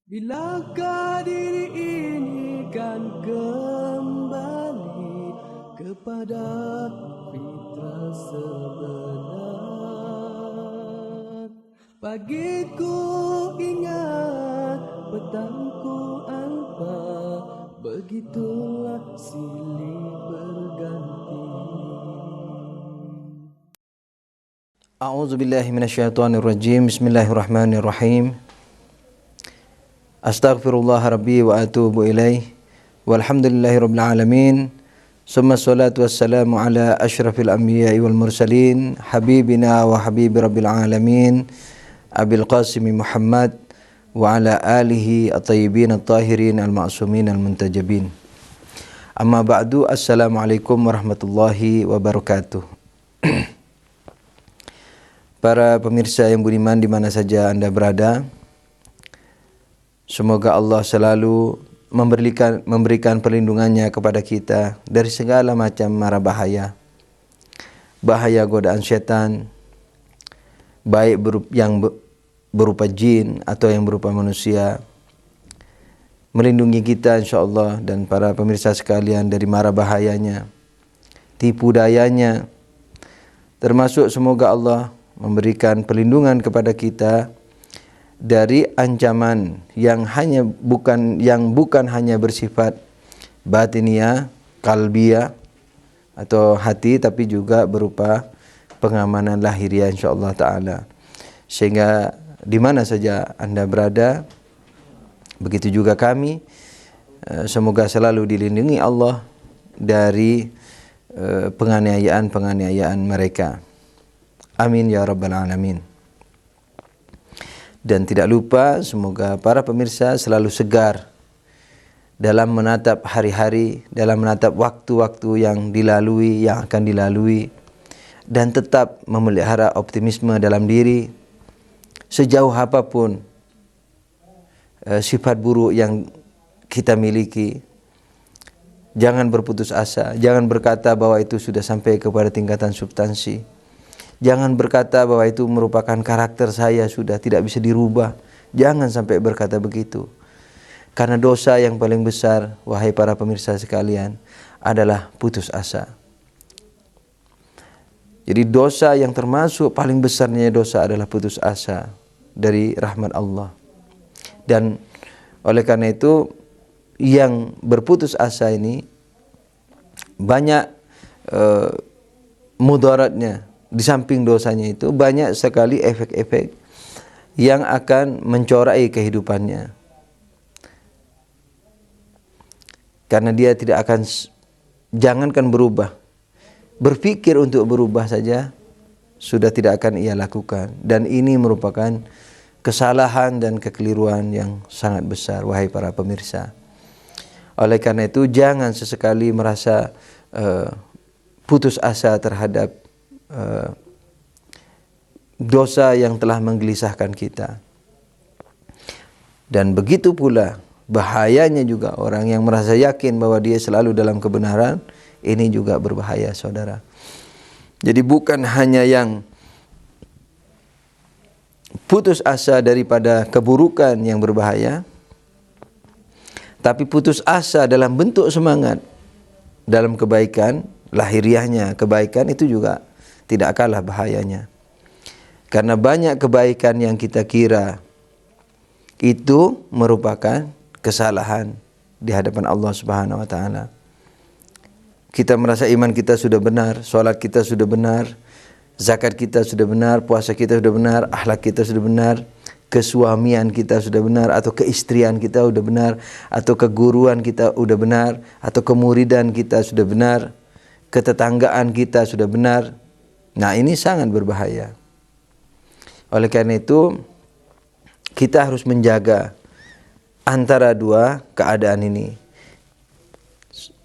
Bilakah diri ini kan kembali kepada fitrah sebenar. Pagiku ingat, petangku alpa, begitulah silih berganti. A'udzubillahi minasyaitonirrajim. Bismillahirrahmanirrahim. Astaghfirullah rabbi wa atubu ilaih. Walhamdulillahi rabbil alamin. Summa salatu wassalamu ala asyrafil anbiya'i wal mursalin, habibina wa habibi rabbil alamin, Abil Qasim Muhammad wa ala alihi at-tayyibin at-tahirin al-ma'sumin al-muntajabin. Amma ba'du. Assalamualaikum warahmatullahi wabarakatuh. Para pemirsa yang budiman di mana saja Anda berada, semoga Allah selalu memberikan perlindungannya kepada kita dari segala macam mara bahaya, bahaya godaan setan, baik yang berupa jin atau yang berupa manusia. Melindungi kita insyaallah dan para pemirsa sekalian dari mara bahayanya, tipu dayanya. Termasuk semoga Allah memberikan perlindungan kepada kita dari ancaman yang bukan hanya bersifat batiniah, kalbiyah atau hati, tapi juga berupa pengamanan lahiriah insyaallah taala. Sehingga di mana saja Anda berada, begitu juga kami, semoga selalu dilindungi Allah dari penganiayaan mereka. Amin ya rabbal alamin. Dan tidak lupa semoga para pemirsa selalu segar dalam menatap hari-hari, dalam menatap waktu-waktu yang akan dilalui, dan tetap memelihara optimisme dalam diri sejauh apapun sifat buruk yang kita miliki. Jangan berputus asa, jangan berkata bahwa itu sudah sampai kepada tingkatan substansi. Jangan berkata bahwa itu merupakan karakter saya, sudah tidak bisa dirubah. Jangan sampai berkata begitu. Karena dosa yang paling besar, wahai para pemirsa sekalian, adalah putus asa. Jadi dosa yang termasuk paling besarnya dosa adalah putus asa dari rahmat Allah. Dan oleh karena itu, yang berputus asa ini banyak mudaratnya. Di samping dosanya itu banyak sekali efek-efek yang akan mencorai kehidupannya. Karena dia tidak akan, jangankan berubah, berpikir untuk berubah saja sudah tidak akan ia lakukan. Dan ini merupakan kesalahan dan kekeliruan yang sangat besar, wahai para pemirsa. Oleh karena itu jangan sesekali merasa putus asa terhadap dosa yang telah menggelisahkan kita. Dan begitu pula bahayanya juga orang yang merasa yakin bahwa dia selalu dalam kebenaran, ini juga berbahaya, saudara. Jadi bukan hanya yang putus asa daripada keburukan yang berbahaya, tapi putus asa dalam bentuk semangat dalam kebaikan lahiriahnya, kebaikan itu juga tidak kalah bahayanya. Karena banyak kebaikan yang kita kira itu merupakan kesalahan di hadapan Allah Subhanahu wa taala. Kita merasa iman kita sudah benar, salat kita sudah benar, zakat kita sudah benar, puasa kita sudah benar, akhlak kita sudah benar, kesuamian kita sudah benar, atau keistrian kita sudah benar, atau keguruan kita sudah benar, atau kemuridan kita sudah benar, ketetanggaan kita sudah benar. Nah, ini sangat berbahaya. Oleh karena itu kita harus menjaga antara dua keadaan ini.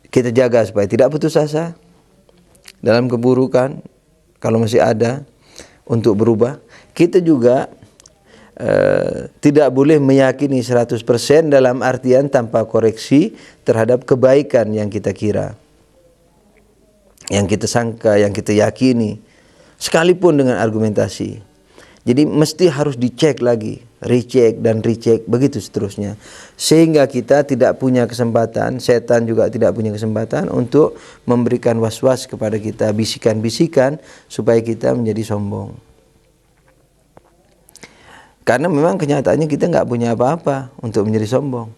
Kita jaga supaya tidak putus asa dalam keburukan kalau masih ada untuk berubah. Kita juga tidak boleh meyakini 100% dalam artian tanpa koreksi terhadap kebaikan yang kita kira, yang kita sangka, yang kita yakini, sekalipun dengan argumentasi. Jadi mesti harus dicek lagi, recheck dan recheck, begitu seterusnya. Sehingga kita tidak punya kesempatan, setan juga tidak punya kesempatan untuk memberikan was-was kepada kita, bisikan-bisikan supaya kita menjadi sombong. Karena memang kenyataannya kita nggak punya apa-apa untuk menjadi sombong.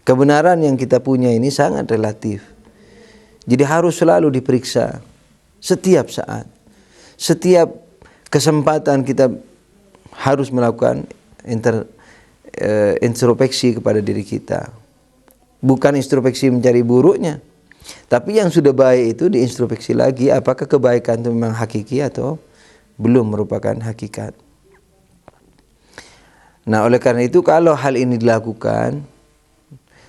Kebenaran yang kita punya ini sangat relatif. Jadi harus selalu diperiksa setiap saat. Setiap kesempatan kita harus melakukan introspeksi kepada diri kita. Bukan introspeksi mencari buruknya, tapi yang sudah baik itu diintrospeksi lagi, apakah kebaikan itu memang hakiki atau belum merupakan hakikat. Nah, oleh karena itu kalau hal ini dilakukan,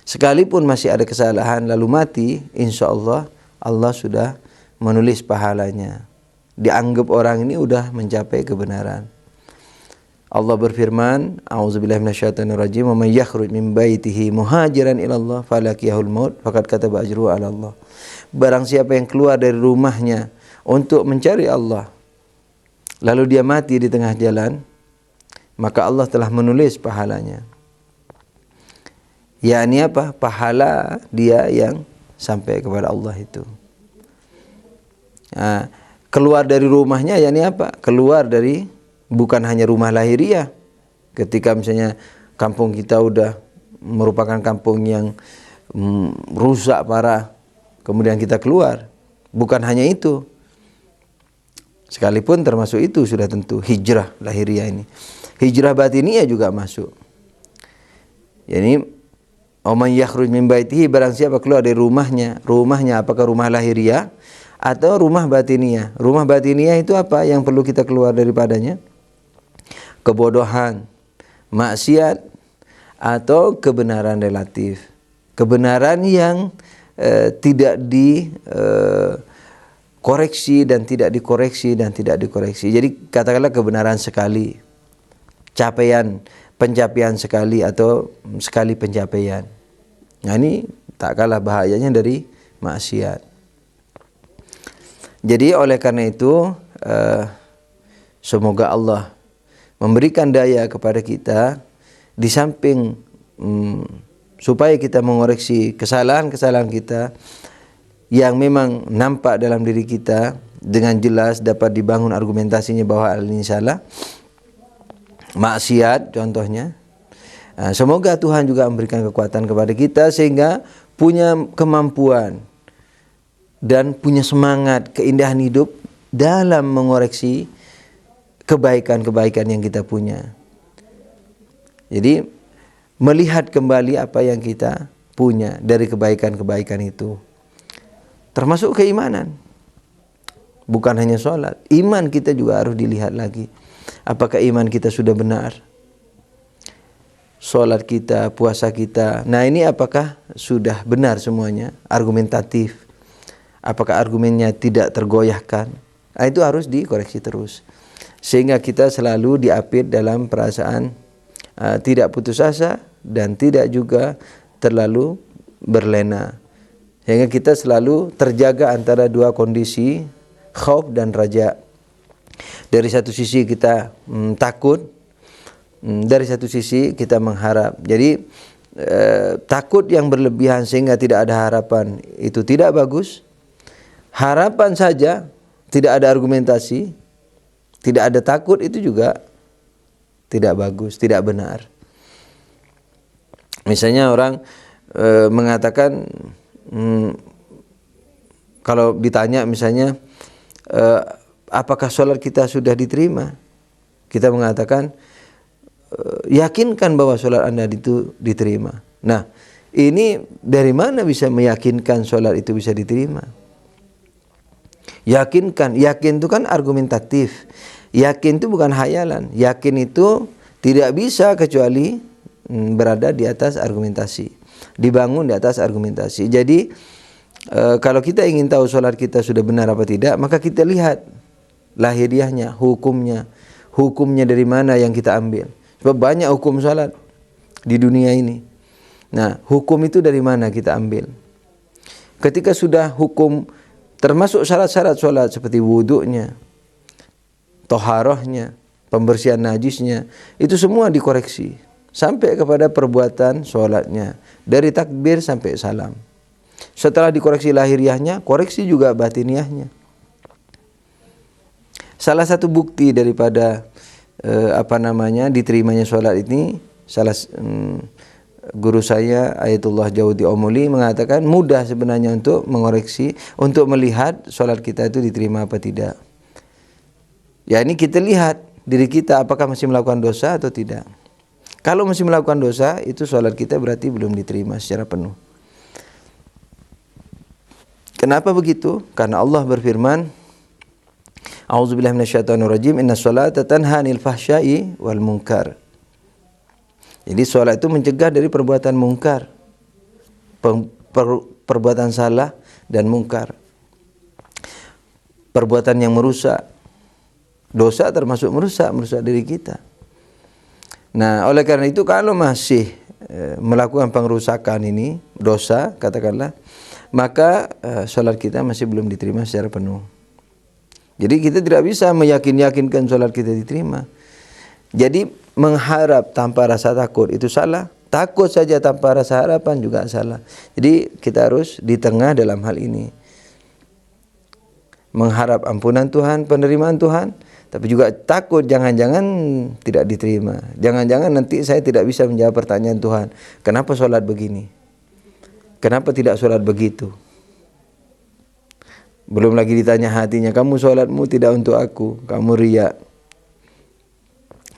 sekalipun masih ada kesalahan lalu mati, insya Allah Allah sudah menulis pahalanya. Dianggap orang ini sudah mencapai kebenaran. Allah berfirman, A'udzubillahi minasyaitonirrajim, "Wa may yakhruj min baitihi muhajiran ila Allah falaqiyahul maut faqad kataba ajruhu 'ala Allah." Barang siapa yang keluar dari rumahnya untuk mencari Allah, lalu dia mati di tengah jalan, maka Allah telah menulis pahalanya. Yakni apa? Pahala dia yang sampai kepada Allah itu. Nah, keluar dari rumahnya yakni apa? Keluar dari bukan hanya rumah lahiriah. Ketika misalnya kampung kita udah merupakan kampung yang rusak parah, kemudian kita keluar, bukan hanya itu. Sekalipun termasuk itu sudah tentu hijrah lahiriah ini. Hijrah batiniyah juga masuk. Yani man yakhruj min baitihi, barang siapa keluar dari rumahnya. Rumahnya apakah rumah lahiriah atau rumah batiniyah? Rumah batiniyah itu apa yang perlu kita keluar daripadanya? Kebodohan, maksiat, atau kebenaran relatif. Kebenaran yang tidak dikoreksi dan tidak dikoreksi dan tidak dikoreksi. Jadi katakanlah kebenaran sekali, pencapaian sekali atau sekali pencapaian. Nah, ini tak kalah bahayanya dari maksiat. Jadi oleh karena itu semoga Allah memberikan daya kepada kita di samping supaya kita mengoreksi kesalahan-kesalahan kita yang memang nampak dalam diri kita dengan jelas dapat dibangun argumentasinya bahwa hal ini salah. Maksiat contohnya. Nah, semoga Tuhan juga memberikan kekuatan kepada kita sehingga punya kemampuan dan punya semangat keindahan hidup dalam mengoreksi kebaikan-kebaikan yang kita punya. Jadi melihat kembali apa yang kita punya dari kebaikan-kebaikan itu. Termasuk keimanan. Bukan hanya sholat. Iman kita juga harus dilihat lagi. Apakah iman kita sudah benar? Sholat kita, puasa kita. Nah, ini apakah sudah benar semuanya? Argumentatif. Apakah argumennya tidak tergoyahkan? Nah, itu harus dikoreksi terus. Sehingga kita selalu diapit dalam perasaan tidak putus asa dan tidak juga terlalu berlena. Sehingga kita selalu terjaga antara dua kondisi, khauf dan raja. Dari satu sisi kita takut, dari satu sisi kita mengharap. Jadi takut yang berlebihan sehingga tidak ada harapan itu tidak bagus. Harapan saja tidak ada argumentasi, tidak ada takut, itu juga tidak bagus, tidak benar. Misalnya orang mengatakan, kalau ditanya misalnya, apakah sholat kita sudah diterima? Kita mengatakan, yakinkan bahwa sholat Anda itu diterima. Nah, ini dari mana bisa meyakinkan sholat itu bisa diterima? Yakinkan, yakin itu kan argumentatif. Yakin itu bukan hayalan. Yakin itu tidak bisa kecuali berada di atas argumentasi, dibangun di atas argumentasi. Jadi kalau kita ingin tahu sholat kita sudah benar apa tidak, maka kita lihat lahiriahnya, hukumnya dari mana yang kita ambil. Sebab banyak hukum sholat di dunia ini. Nah, hukum itu dari mana kita ambil? Ketika sudah hukum, termasuk syarat-syarat sholat seperti wudhunya, toharohnya, pembersihan najisnya, itu semua dikoreksi sampai kepada perbuatan sholatnya, dari takbir sampai salam. Setelah dikoreksi lahiriahnya, koreksi juga batiniahnya. Salah satu bukti daripada diterimanya sholat ini, guru saya Ayatullah Jaudi Omuli mengatakan mudah sebenarnya untuk mengoreksi, untuk melihat sholat kita itu diterima apa tidak. Ya, ini kita lihat diri kita apakah masih melakukan dosa atau tidak. Kalau masih melakukan dosa, itu sholat kita berarti belum diterima secara penuh. Kenapa begitu? Karena Allah berfirman, A'udzubillahi minasyaitonirrajim, innas sholata tanha 'anil fahsya'i wal munkar. Jadi sholat itu mencegah dari perbuatan mungkar, perbuatan salah dan mungkar, perbuatan yang merusak. Dosa termasuk merusak diri kita. Nah, oleh karena itu kalau masih melakukan pengerusakan ini, dosa katakanlah, maka sholat kita masih belum diterima secara penuh. Jadi kita tidak bisa meyakinkan sholat kita diterima. Jadi mengharap tanpa rasa takut itu salah. Takut saja tanpa rasa harapan juga salah. Jadi kita harus di tengah dalam hal ini. Mengharap ampunan Tuhan, penerimaan Tuhan, tapi juga takut jangan-jangan tidak diterima. Jangan-jangan nanti saya tidak bisa menjawab pertanyaan Tuhan. Kenapa sholat begini? Kenapa tidak sholat begitu? Belum lagi ditanya hatinya, kamu sholatmu tidak untuk aku, kamu riya.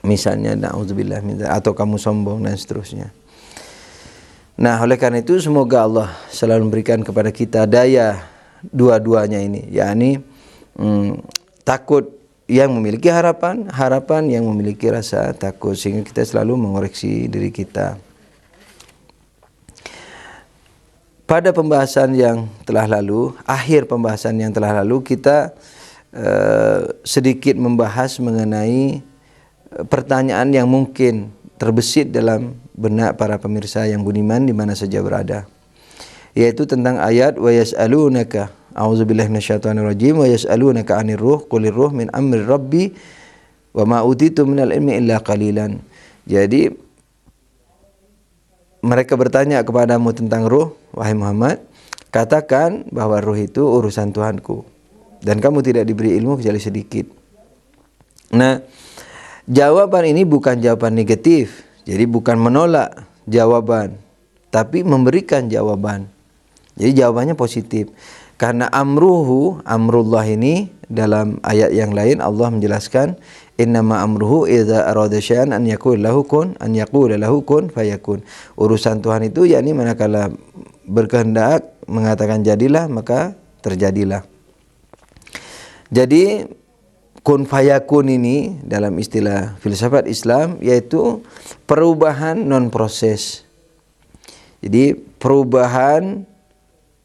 Misalnya, na'udzubillah, atau kamu sombong dan seterusnya. Nah, oleh karena itu semoga Allah selalu memberikan kepada kita daya dua-duanya ini, yakni takut yang memiliki harapan, harapan yang memiliki rasa takut, sehingga kita selalu mengoreksi diri kita. Pada pembahasan yang telah lalu, akhir pembahasan yang telah lalu, kita sedikit membahas mengenai pertanyaan yang mungkin terbesit dalam benak para pemirsa yang budiman di mana saja berada, yaitu tentang ayat wa yas'alunaka, a'udzubillahi minasyaitonirrajim, wa yas'alunaka 'anir ruh qulir ruh min amri rabbi wa ma utitu minal ilmi illa qalilan. Jadi mereka bertanya kepadamu tentang ruh, wahai Muhammad, katakan bahwa ruh itu urusan Tuhanku dan kamu tidak diberi ilmu kecuali sedikit. Nah, jawaban ini bukan jawaban negatif. Jadi bukan menolak jawaban, tapi memberikan jawaban. Jadi jawabannya positif. Karena amrullah ini dalam ayat yang lain Allah menjelaskan, innama amruhu idza arada syai'an an yaqula lahu kun fayakun. Urusan Tuhan itu yakni manakala berkehendak mengatakan jadilah, maka terjadilah. Jadi kun fayakun ini dalam istilah filsafat Islam yaitu perubahan non proses. Jadi perubahan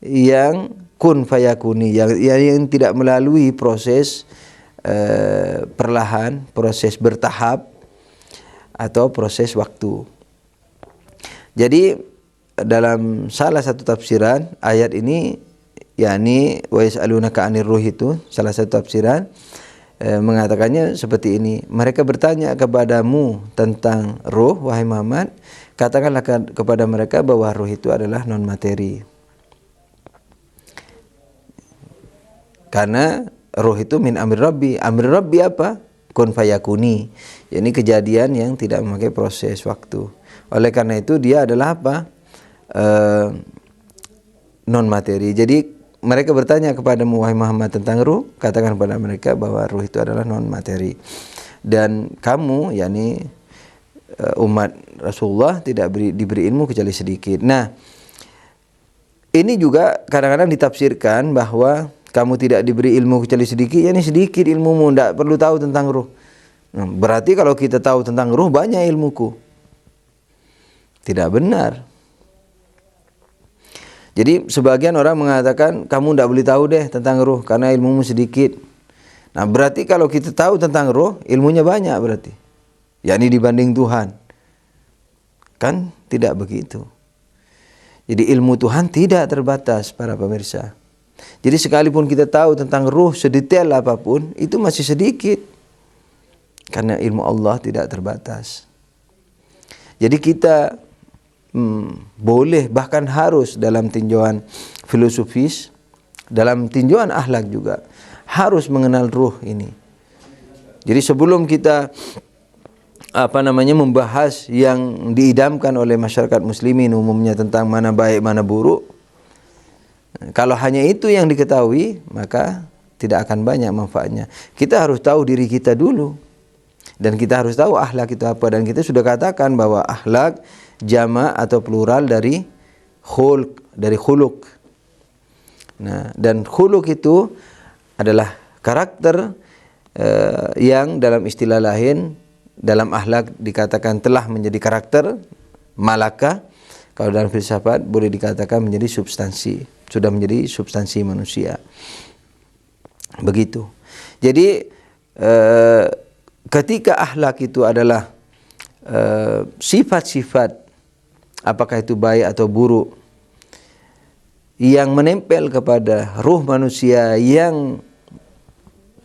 yang kun fayakuni, yang tidak melalui proses perlahan, proses bertahap atau proses waktu. Jadi dalam salah satu tafsiran ayat ini, yakni wa yas'alunaka 'anir ruh, itu salah satu tafsiran mengatakannya seperti ini. Mereka bertanya kepadamu tentang ruh, wahai Muhammad, katakanlah kepada mereka bahwa ruh itu adalah non materi. Karena ruh itu min amri rabbi. Amri rabbi apa? Kun fayakuni. Ini kejadian yang tidak memakai proses waktu. Oleh karena itu dia adalah apa? Non materi. Jadi mereka bertanya kepadamu wahai Muhammad tentang ruh, katakan kepada mereka bahwa ruh itu adalah non materi. Dan kamu, yakni umat Rasulullah, tidak diberi ilmu kecuali sedikit. Nah, ini juga kadang-kadang ditafsirkan bahwa kamu tidak diberi ilmu kecuali sedikit, yakni sedikit ilmumu, tidak perlu tahu tentang ruh. Nah, berarti kalau kita tahu tentang ruh banyak ilmuku. Tidak benar. Jadi sebagian orang mengatakan kamu tidak boleh tahu deh tentang ruh karena ilmumu sedikit. Nah, berarti kalau kita tahu tentang ruh, ilmunya banyak berarti. Yakni dibanding Tuhan. Kan tidak begitu. Jadi ilmu Tuhan tidak terbatas para pemirsa. Jadi sekalipun kita tahu tentang ruh sedetail apapun, itu masih sedikit. Karena ilmu Allah tidak terbatas. Jadi kita boleh, bahkan harus dalam tinjauan filosofis, dalam tinjauan akhlak juga harus mengenal ruh ini. Jadi sebelum kita membahas yang diidamkan oleh masyarakat muslimin umumnya tentang mana baik mana buruk, kalau hanya itu yang diketahui, maka tidak akan banyak manfaatnya. Kita harus tahu diri kita dulu, dan kita harus tahu akhlak itu apa. Dan kita sudah katakan bahwa akhlak jama' atau plural dari khuluq. Nah, dan khuluq itu adalah karakter yang dalam istilah lain dalam akhlak dikatakan telah menjadi karakter malaka. Kalau dalam filsafat boleh dikatakan menjadi substansi, sudah menjadi substansi manusia. Begitu. Jadi ketika akhlak itu adalah sifat-sifat, apakah itu baik atau buruk, yang menempel kepada ruh manusia, yang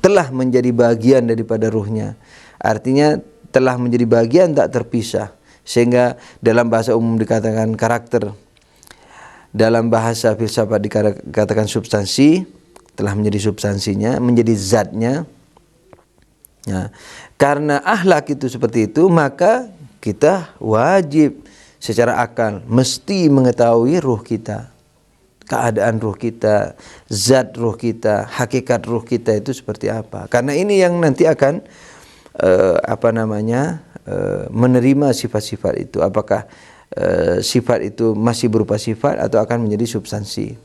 telah menjadi bagian daripada ruhnya, artinya telah menjadi bagian tak terpisah, sehingga dalam bahasa umum dikatakan karakter, dalam bahasa filsafat dikatakan substansi, telah menjadi substansinya, menjadi zatnya. Nah, karena akhlak itu seperti itu, maka kita wajib secara akal mesti mengetahui ruh kita, keadaan ruh kita, zat ruh kita, hakikat ruh kita itu seperti apa. Karena ini yang nanti akan menerima sifat-sifat itu. Apakah sifat itu masih berupa sifat atau akan menjadi substansi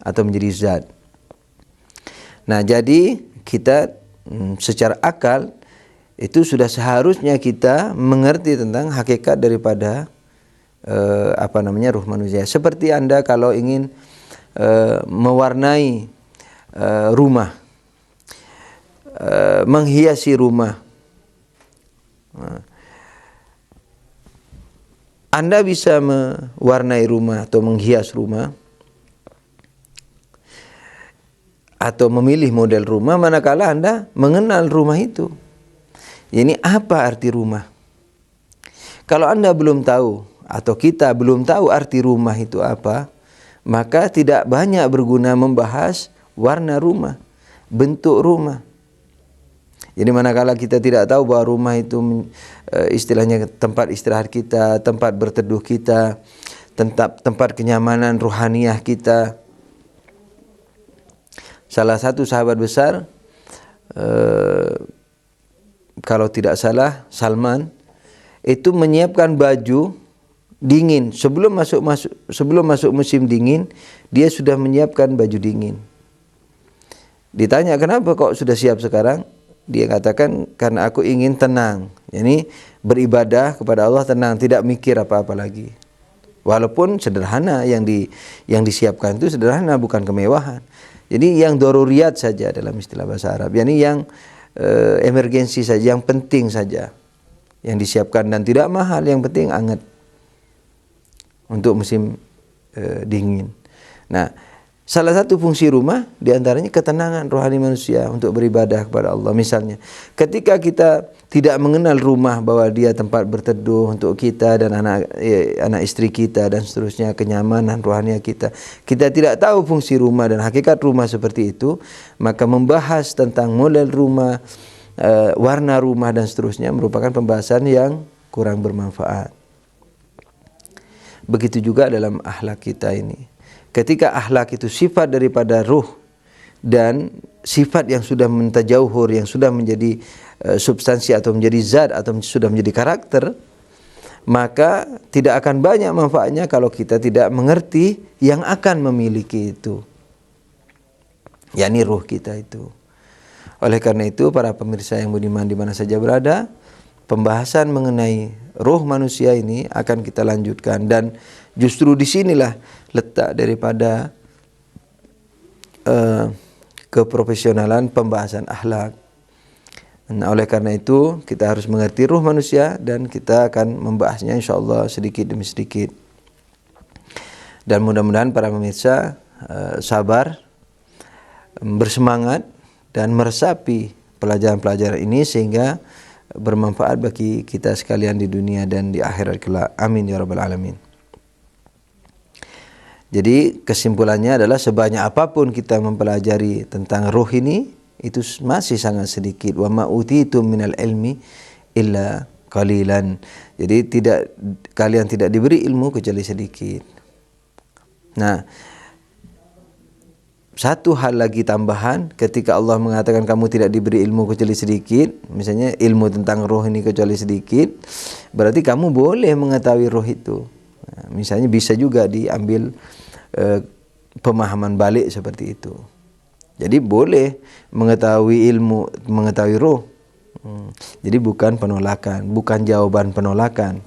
atau menjadi zat. Nah, jadi kita secara akal itu sudah seharusnya kita mengerti tentang hakikat daripada ruh manusia. Seperti Anda kalau ingin mewarnai rumah, menghiasi rumah, Anda bisa mewarnai rumah atau menghias rumah atau memilih model rumah manakala Anda mengenal rumah itu. Ini apa arti rumah? Kalau Anda belum tahu atau kita belum tahu arti rumah itu apa, maka tidak banyak berguna membahas warna rumah, bentuk rumah. Jadi manakala kita tidak tahu bahwa rumah itu istilahnya tempat istirahat kita, tempat berteduh kita, tempat kenyamanan ruhaniyah kita. Salah satu sahabat besar, kalau tidak salah Salman, itu menyiapkan baju dingin sebelum masuk musim dingin, dia sudah menyiapkan baju dingin. Ditanya, kenapa kok sudah siap sekarang? Dia katakan, karena aku ingin tenang. Yani beribadah kepada Allah tenang, tidak mikir apa-apa lagi. Walaupun sederhana, yang disiapkan itu sederhana, bukan kemewahan. Jadi yang daruriyat saja dalam istilah bahasa Arab. Yani yang emergensi saja, yang penting saja yang disiapkan, dan tidak mahal, yang penting anget untuk musim dingin. Nah, salah satu fungsi rumah diantaranya ketenangan rohani manusia untuk beribadah kepada Allah. Misalnya, ketika kita tidak mengenal rumah bahwa dia tempat berteduh untuk kita dan anak istri kita dan seterusnya, kenyamanan rohani kita tidak tahu fungsi rumah dan hakikat rumah seperti itu, maka membahas tentang model rumah, warna rumah dan seterusnya merupakan pembahasan yang kurang bermanfaat. Begitu juga dalam akhlak kita ini. Ketika akhlak itu sifat daripada ruh dan sifat yang sudah mentajauhur, yang sudah menjadi substansi atau menjadi zat atau sudah menjadi karakter, maka tidak akan banyak manfaatnya kalau kita tidak mengerti yang akan memiliki itu, yakni ruh kita itu. Oleh karena itu, para pemirsa yang budiman di mana saja berada, pembahasan mengenai ruh manusia ini akan kita lanjutkan, dan justru disinilah letak daripada keprofesionalan pembahasan akhlak. Nah, oleh karena itu kita harus mengerti ruh manusia, dan kita akan membahasnya insyaallah sedikit demi sedikit. Dan mudah-mudahan para pemirsa sabar, bersemangat, dan meresapi pelajaran-pelajaran ini sehingga bermanfaat bagi kita sekalian di dunia dan di akhirat kelak. Amin ya rabbal alamin. Jadi kesimpulannya adalah sebanyak apapun kita mempelajari tentang ruh ini, itu masih sangat sedikit. Wa ma utitum minal ilmi illa qalilan. Jadi kalian tidak diberi ilmu kecuali sedikit. Nah, satu hal lagi tambahan, ketika Allah mengatakan kamu tidak diberi ilmu kecuali sedikit, misalnya ilmu tentang ruh ini kecuali sedikit, berarti kamu boleh mengetahui ruh itu. Nah, misalnya bisa juga diambil pemahaman balik seperti itu. Jadi boleh mengetahui ilmu, mengetahui ruh. Jadi bukan penolakan, bukan jawaban penolakan,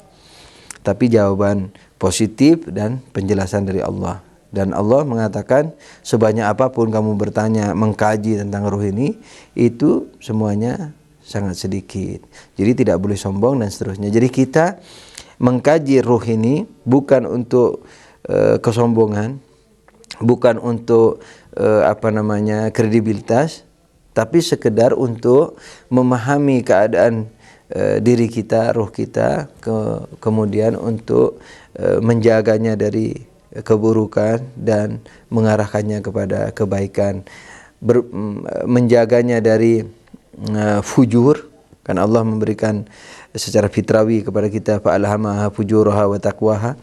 tapi jawaban positif dan penjelasan dari Allah. Dan Allah mengatakan sebanyak apapun kamu bertanya, mengkaji tentang ruh ini, itu semuanya sangat sedikit. Jadi tidak boleh sombong dan seterusnya. Jadi kita mengkaji ruh ini bukan untuk kesombongan, bukan untuk kredibilitas, tapi sekedar untuk memahami keadaan diri kita, ruh kita, kemudian untuk menjaganya dari keburukan dan mengarahkannya kepada kebaikan, menjaganya dari fujur, kan Allah memberikan secara fitrawi kepada kita fa'alhamaha fujuraha wa taqwaha,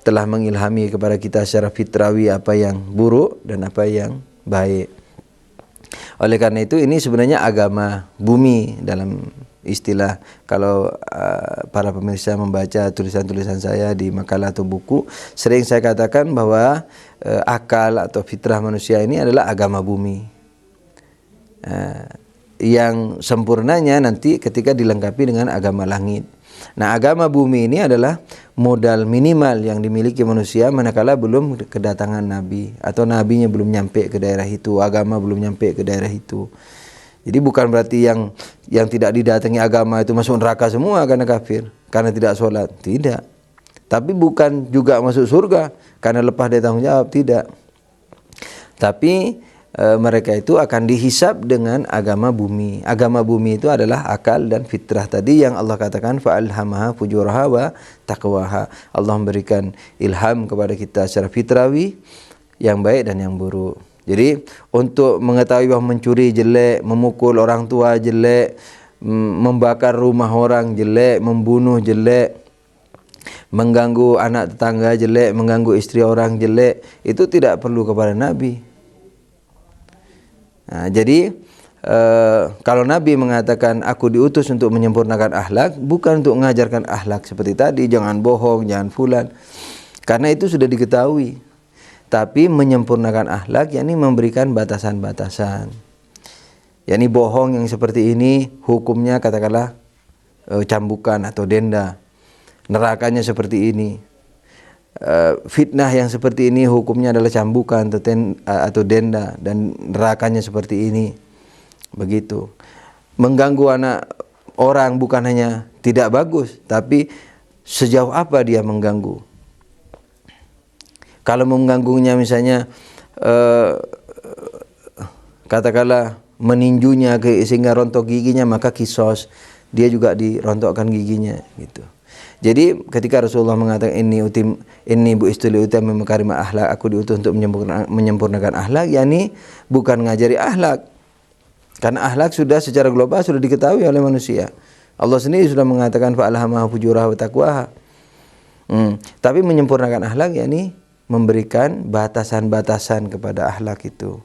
telah mengilhami kepada kita secara fitrawi apa yang buruk dan apa yang baik. Oleh karena itu ini sebenarnya agama bumi dalam istilah. Kalau para pemirsa membaca tulisan-tulisan saya di makalah atau buku, sering saya katakan bahwa akal atau fitrah manusia ini adalah agama bumi. Yang sempurnanya nanti ketika dilengkapi dengan agama langit. Nah, agama bumi ini adalah modal minimal yang dimiliki manusia manakala belum kedatangan nabi atau nabinya belum nyampe ke daerah itu, agama belum nyampe ke daerah itu. Jadi bukan berarti yang tidak didatangi agama itu masuk neraka semua karena kafir, karena tidak sholat, tidak. Tapi bukan juga masuk surga karena lepas dari tanggung jawab, tidak. Tapi mereka itu akan dihisab dengan agama bumi. Agama bumi itu adalah akal dan fitrah tadi yang Allah katakan fa'alhamaha fujuraha wa taqwaha. Allah memberikan ilham kepada kita secara fitrawi yang baik dan yang buruk. Jadi untuk mengetahui bahwa mencuri jelek, memukul orang tua jelek, membakar rumah orang jelek, membunuh jelek, mengganggu anak tetangga jelek, mengganggu istri orang jelek, itu tidak perlu kepada Nabi. Nah, jadi kalau Nabi mengatakan aku diutus untuk menyempurnakan akhlak, bukan untuk mengajarkan akhlak seperti tadi, jangan bohong, jangan fulan, karena itu sudah diketahui. Tapi menyempurnakan akhlak yakni memberikan batasan-batasan. Yakni bohong yang seperti ini hukumnya katakanlah cambukan atau denda. Nerakanya seperti ini. Fitnah yang seperti ini hukumnya adalah cambukan atau denda, dan nerakanya seperti ini. Begitu. Mengganggu anak orang bukan hanya tidak bagus, tapi sejauh apa dia mengganggu. Kalau mengganggunya misalnya katakanlah meninjunya sehingga rontok giginya, maka kisos, dia juga dirontokkan giginya gitu. Jadi ketika Rasulullah mengatakan ini bu istuli utam makarimah akhlak, aku diutus untuk menyempurnakan akhlak, yakni bukan ngajari akhlak. Karena akhlak sudah secara global sudah diketahui oleh manusia. Allah sendiri sudah mengatakan fa'alhamaha fujuraha wa taqwaha. Tapi menyempurnakan akhlak yakni memberikan batasan-batasan kepada akhlak itu.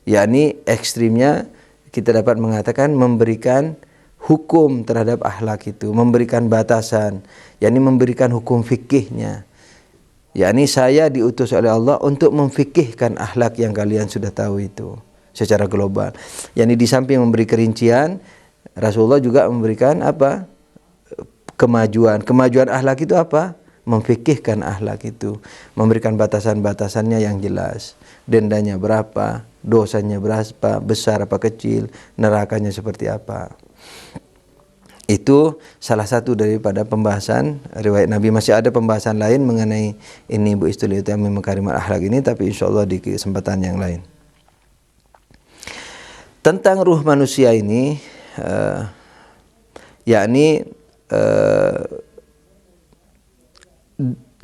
Yakni ekstrimnya kita dapat mengatakan memberikan hukum terhadap akhlak itu, memberikan batasan, yakni memberikan hukum fikihnya. Yakni saya diutus oleh Allah untuk memfikihkan akhlak yang kalian sudah tahu itu secara global. Yakni di samping memberi kerincian, Rasulullah juga memberikan apa? Kemajuan. Kemajuan akhlak itu apa? Memfikihkan akhlak itu, memberikan batasan-batasannya yang jelas. Dendanya berapa, dosanya berapa, besar apa kecil, nerakanya seperti apa. Itu salah satu daripada pembahasan riwayat Nabi. Masih ada pembahasan lain mengenai ini bu istuli utam makarimah akhlak ini, tapi insyaallah di kesempatan yang lain. tentang ruh manusia ini, yakni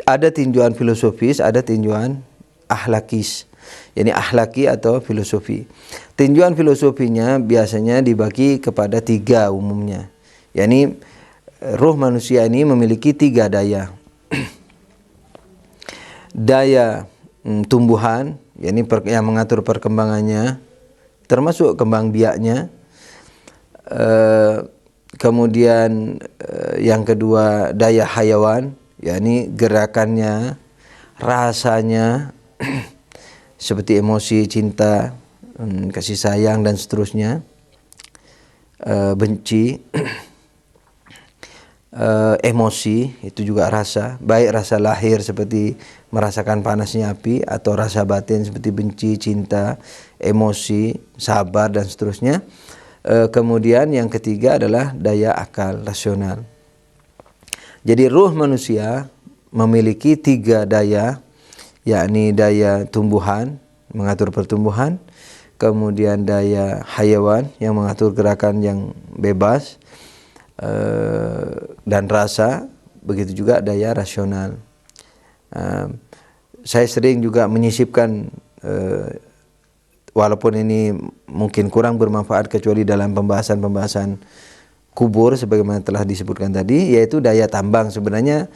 ada tinjauan filosofis, ada tinjauan akhlakis. Yani akhlaki atau filosofi. Tinjauan filosofinya biasanya dibagi kepada 3 umumnya. Yani ruh manusia ini memiliki 3 daya. Daya tumbuhan, yakni yang mengatur perkembangannya, termasuk kembang biaknya. Kemudian yang kedua daya hayawan, yakni gerakannya, rasanya, seperti emosi, cinta, kasih sayang dan seterusnya, benci, emosi, itu juga rasa, baik rasa lahir seperti merasakan panasnya api, atau rasa batin seperti benci, cinta, emosi, sabar dan seterusnya. Kemudian yang ketiga adalah daya akal, rasional. Jadi ruh manusia memiliki 3 daya, yakni daya tumbuhan, mengatur pertumbuhan, kemudian daya hayawan yang mengatur gerakan yang bebas, dan rasa, begitu juga daya rasional. Saya sering juga menyisipkan, walaupun ini mungkin kurang bermanfaat kecuali dalam pembahasan-pembahasan kubur sebagaimana telah disebutkan tadi, yaitu daya tambang. Sebenarnya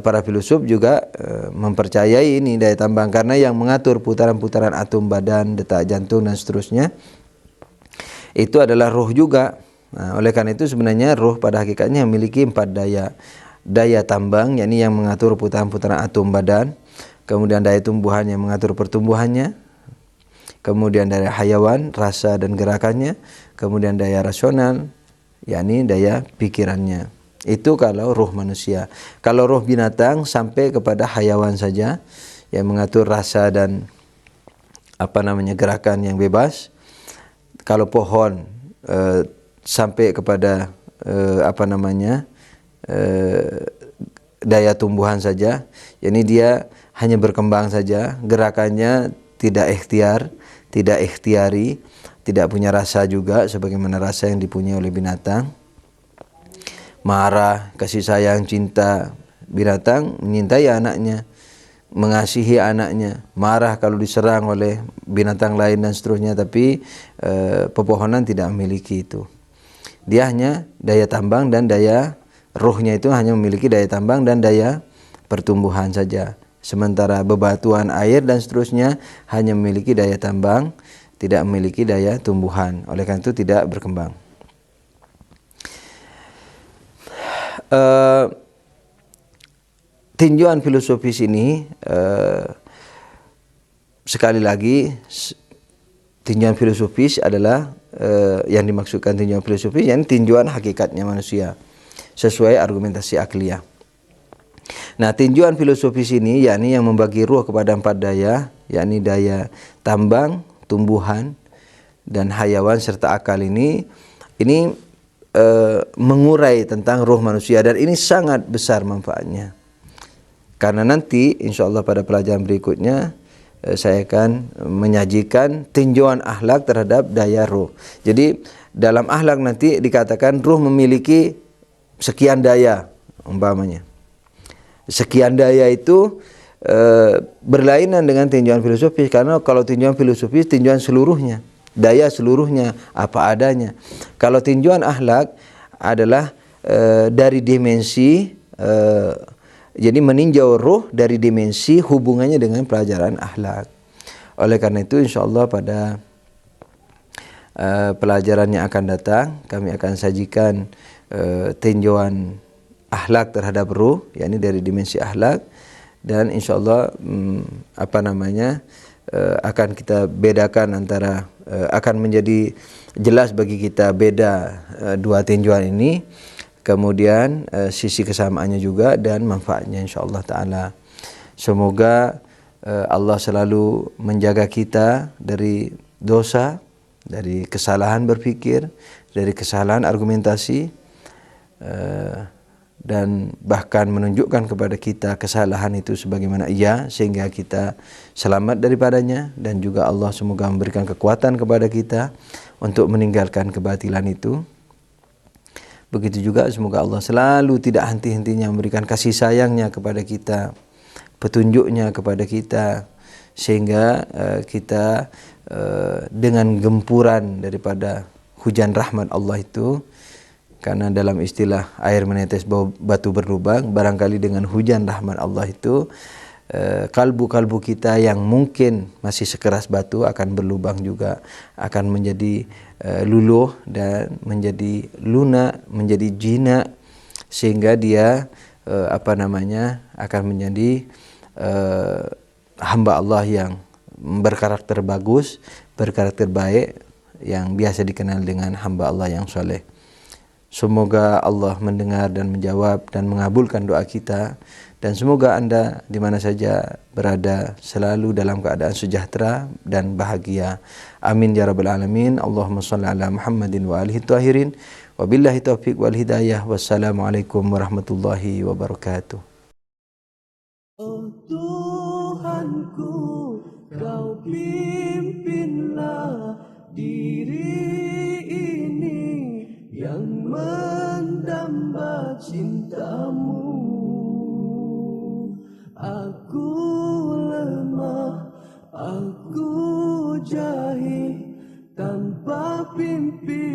para filosof juga mempercayai ini daya tambang, karena yang mengatur putaran-putaran atom badan, detak jantung dan seterusnya itu adalah roh juga. Nah, oleh karena itu sebenarnya roh pada hakikatnya memiliki 4 daya. Daya tambang, yakni yang mengatur putaran-putaran atom badan, kemudian daya tumbuhan yang mengatur pertumbuhannya, kemudian daya hayawan, rasa dan gerakannya, kemudian daya rasional, yakni daya pikirannya. Itu kalau roh manusia. Kalau roh binatang sampai kepada hayawan saja, yang mengatur rasa dan gerakan yang bebas. Kalau pohon sampai kepada daya tumbuhan saja, yakni dia hanya berkembang saja, gerakannya tidak ikhtiar, tidak ikhtiari, tidak punya rasa juga sebagaimana rasa yang dipunyai oleh binatang. Marah, kasih sayang, cinta. Binatang menyintai anaknya, mengasihi anaknya. Marah kalau diserang oleh binatang lain dan seterusnya, tapi pepohonan tidak memiliki itu. Dia hanya daya tambang dan daya rohnya itu hanya memiliki daya tambang dan daya pertumbuhan saja. Sementara bebatuan, air dan seterusnya hanya memiliki daya tambang, tidak memiliki daya tumbuhan. Oleh karena itu tidak berkembang. Tinjauan filosofis ini sekali lagi, tinjauan filosofis adalah yang dimaksudkan tinjauan filosofis, yang tinjauan hakikatnya manusia sesuai argumentasi akliyah. Nah, tinjauan filosofis ini yakni yang membagi ruh kepada 4 daya, yakni daya tambang, tumbuhan dan hayawan serta akal ini mengurai tentang ruh manusia, dan ini sangat besar manfaatnya. Karena nanti insyaallah pada pelajaran berikutnya saya akan menyajikan tinjauan akhlak terhadap daya ruh. Jadi dalam akhlak nanti dikatakan ruh memiliki sekian daya umpamanya. Sekian daya itu berlainan dengan tinjauan filosofis, karena kalau tinjauan filosofis tinjauan seluruhnya, daya seluruhnya apa adanya. Kalau tinjauan akhlak adalah dari dimensi, jadi meninjau ruh dari dimensi hubungannya dengan pelajaran akhlak. Oleh karena itu insyaallah pada pelajaran yang akan datang kami akan sajikan tinjauan akhlak terhadap ruh, yakni dari dimensi akhlak, dan insyaallah akan kita bedakan antara akan menjadi jelas bagi kita beda dua tinjauan ini, kemudian sisi kesamaannya juga dan manfaatnya insyaallah taala. Semoga Allah selalu menjaga kita dari dosa, dari kesalahan berpikir, dari kesalahan argumentasi, dan bahkan menunjukkan kepada kita kesalahan itu sebagaimana ia, sehingga kita selamat daripadanya, dan juga Allah semoga memberikan kekuatan kepada kita untuk meninggalkan kebatilan itu. Begitu juga semoga Allah selalu tidak henti-hentinya memberikan kasih sayangnya kepada kita, petunjuknya kepada kita, sehingga kita dengan gempuran daripada hujan rahmat Allah itu, karena dalam istilah air menetes batu berlubang, barangkali dengan hujan rahmat Allah itu kalbu-kalbu kita yang mungkin masih sekeras batu akan berlubang juga, akan menjadi luluh dan menjadi lunak, menjadi jinak, sehingga dia akan menjadi hamba Allah yang berkarakter bagus, berkarakter baik, yang biasa dikenal dengan hamba Allah yang soleh. Semoga Allah mendengar dan menjawab dan mengabulkan doa kita, dan semoga Anda di mana saja berada selalu dalam keadaan sejahtera dan bahagia. Amin ya rabbal alamin. Allahumma shalli ala Muhammadin wa alihi tahirin. Wabillahi taufiq wal hidayah. Wassalamualaikum warahmatullahi wabarakatuh. Oh Tuhanku, Kau pimpinlah diri ini yang mendamba cintamu. Aku lemah, aku jahil, tanpa pimpin